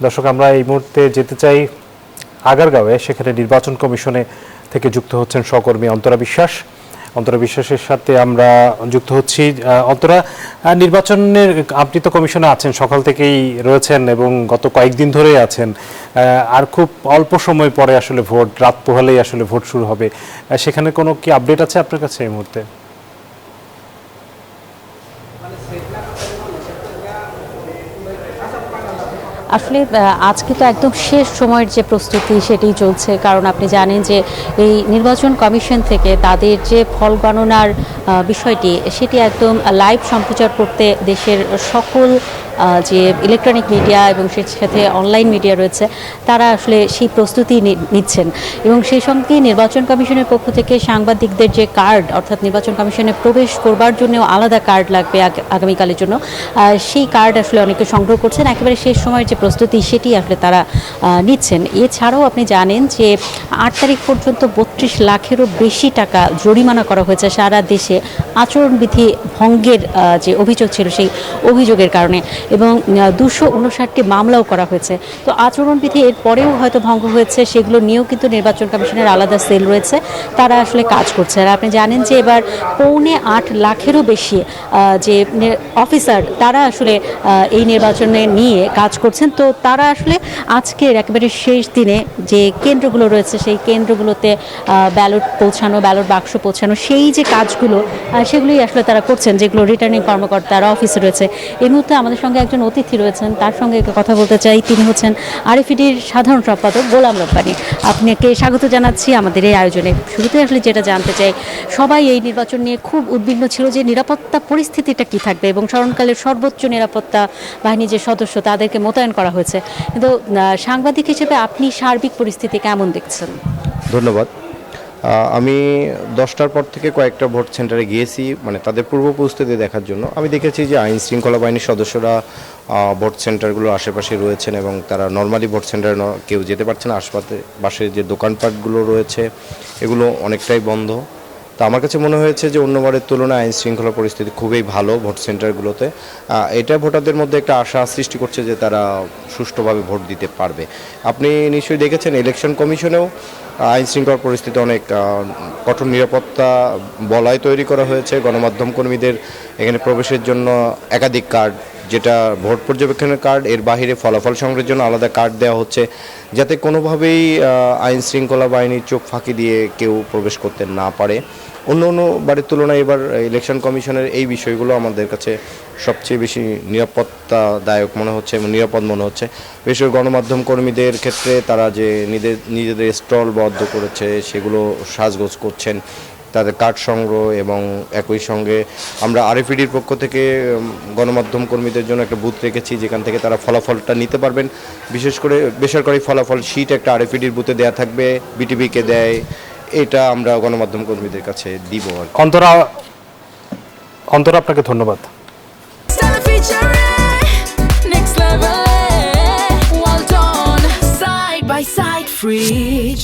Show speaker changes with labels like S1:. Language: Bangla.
S1: দর্শক, আমরা এই মুহূর্তে যেতে চাই আগারগাঁওয়ে। সেখানে নির্বাচন কমিশনে থেকে যুক্ত হচ্ছেন সহকর্মী অন্তরা বিশ্বাস। অন্তরা বিশ্বাসের সাথে আমরা যুক্ত হচ্ছি। অন্তরা, নির্বাচনের আপনি তো কমিশনে আছেন, সকাল থেকেই রয়েছেন এবং গত কয়েকদিন ধরেই আছেন। আর খুব অল্প সময় পরে আসলে ভোট, রাত পোহালেই আসলে ভোট শুরু হবে। সেখানে কোনো কি আপডেট আছে আপনার কাছে এই মুহূর্তে?
S2: আসলে আজকে তো একদম শেষ সময়ের যে প্রস্তুতি সেটাই চলছে, কারণ আপনি জানেন যে এই নির্বাচন কমিশন থেকে তাদের যে ফল গণনার বিষয়টি সেটি একদম লাইভ সম্প্রচার করতে দেশের সকল যে ইলেকট্রনিক মিডিয়া এবং সেই সাথে অনলাইন মিডিয়া রয়েছে তারা আসলে সেই প্রস্তুতি নিচ্ছেন। এবং সেই সঙ্গে নির্বাচন কমিশনের পক্ষ থেকে সাংবাদিকদের যে কার্ড, অর্থাৎ নির্বাচন কমিশনে প্রবেশ করবার জন্য আলাদা কার্ড লাগবে আগামীকালের জন্য, সেই কার্ড আসলে অনেকে সংগ্রহ করছেন। একেবারে শেষ সময়ের যে প্রস্তুতি সেটি আসলে তারা নিচ্ছেন। এছাড়াও আপনি জানেন যে 8 তারিখ পর্যন্ত 32 লাখেরও বেশি টাকা জরিমানা করা হয়েছে সারা দেশে আচরণবিধি ভঙ্গের যে অভিযোগ ছিল সেই অভিযোগের কারণে, এবং 259টি মামলাও করা হয়েছে। তো আচরণবিধি এর পরেও হয়তো ভঙ্গ হয়েছে, সেগুলো নিয়েও কিন্তু নির্বাচন কমিশনের আলাদা সেল রয়েছে, তারা আসলে কাজ করছে। আর আপনি জানেন যে এবার 8.25 লাখেরও বেশি যে অফিসার তারা আসলে এই নির্বাচনে নিয়ে কাজ করছেন। তো তারা আসলে আজকের একেবারে শেষ দিনে যে কেন্দ্রগুলো রয়েছে সেই কেন্দ্রগুলোতে ব্যালট পৌঁছানো, ব্যালট বাক্স পৌঁছানো, সেই যে কাজগুলো সেগুলোই আসলে তারা করছেন, যেগুলো রিটার্নিং কর্মকর্তারা অফিসে রয়েছে। এই মুহূর্তে আমাদের সঙ্গে একজন অতিথি রয়েছেন, তার সঙ্গে কথা বলতে চাই। তিনি হচ্ছেন আরএফইডির সাধারণ সম্পাদক গোলাম রব্বানী। আপনাকে স্বাগত জানাচ্ছি আমাদের এই আয়োজনে। শুরুতে আসলে যেটা জানতে চাই, সবাই এই নির্বাচন নিয়ে খুব উদ্বিগ্ন ছিল যে নিরাপত্তা পরিস্থিতিটা কী থাকবে, এবং স্মরণকালের সর্বোচ্চ নিরাপত্তা বাহিনীর যে সদস্য তাদেরকে মোতায়েন করা হয়েছে। কিন্তু সাংবাদিক হিসেবে আপনি সার্বিক পরিস্থিতি কেমন দেখছেন?
S3: ধন্যবাদ। আমি 10টার পর থেকে কয়েকটা ভোট সেন্টারে গিয়েছি, মানে তাদের পূর্ব প্রস্তুতি দেখার জন্য। আমি দেখেছি যে আইন শৃঙ্খলা বাহিনীর সদস্যরা ভোট সেন্টারগুলোর আশেপাশে রয়েছেন এবং তারা নর্মালি ভোট সেন্টারে কেউ যেতে পারছে না। আশপাশে যে দোকানপাটগুলো রয়েছে এগুলো অনেকটাই বন্ধ। তো আমার কাছে মনে হয়েছে যে অন্যবারের তুলনায় আইন শৃঙ্খলা পরিস্থিতি খুবই ভালো ভোট সেন্টারগুলোতে। এটা ভোটারদের মধ্যে একটা আশা সৃষ্টি করছে যে তারা সুষ্ঠুভাবে ভোট দিতে পারবে। আপনি নিশ্চয়ই দেখেছেন ইলেকশন কমিশনেও আইন শৃঙ্খলা পরিস্থিতি অনেক কঠোর নিরাপত্তা বলয় তৈরি করা হয়েছে। গণমাধ্যম কর্মীদের এখানে প্রবেশের জন্য একাধিক কার্ড, যেটা ভোট পর্যবেক্ষণের কার্ড, এর বাইরে ফলাফল সংগ্রহের জন্য আলাদা কার্ড দেওয়া হচ্ছে, যাতে কোনোভাবেই আইন শৃঙ্খলা বাহিনীর চোখ ফাঁকি দিয়ে কেউ প্রবেশ করতে না পারে। অন্য বারের তুলনায় এবার ইলেকশন কমিশনের এই বিষয়গুলো আমাদের কাছে সবচেয়ে বেশি নিরাপত্তাদায়ক মনে হচ্ছে এবং নিরাপদ মনে হচ্ছে। বিশেষ করে গণমাধ্যম কর্মীদের ক্ষেত্রে তারা যে নিজেদের স্টল বদ্ধ করেছে সেগুলো সাজগোজ করছেন, তাদের কার্ড সংগ্রহ, এবং একই সঙ্গে আমরা আরএফইডির পক্ষ থেকে গণমাধ্যম কর্মীদের জন্য একটা বুথ রেখেছি যেখান থেকে তারা ফলাফলটা নিতে পারবেন। বিশেষ করে বেসরকারি ফলাফল শীট একটা আরএফইডির বুথে দেওয়া থাকবে, বিটিভিকে দেয়, এটা আমরা গণমাধ্যম কর্মীদের কাছে দিব।
S1: অন্তরা, আপনাকে ধন্যবাদ।
S4: Next level, well done, side by side, free.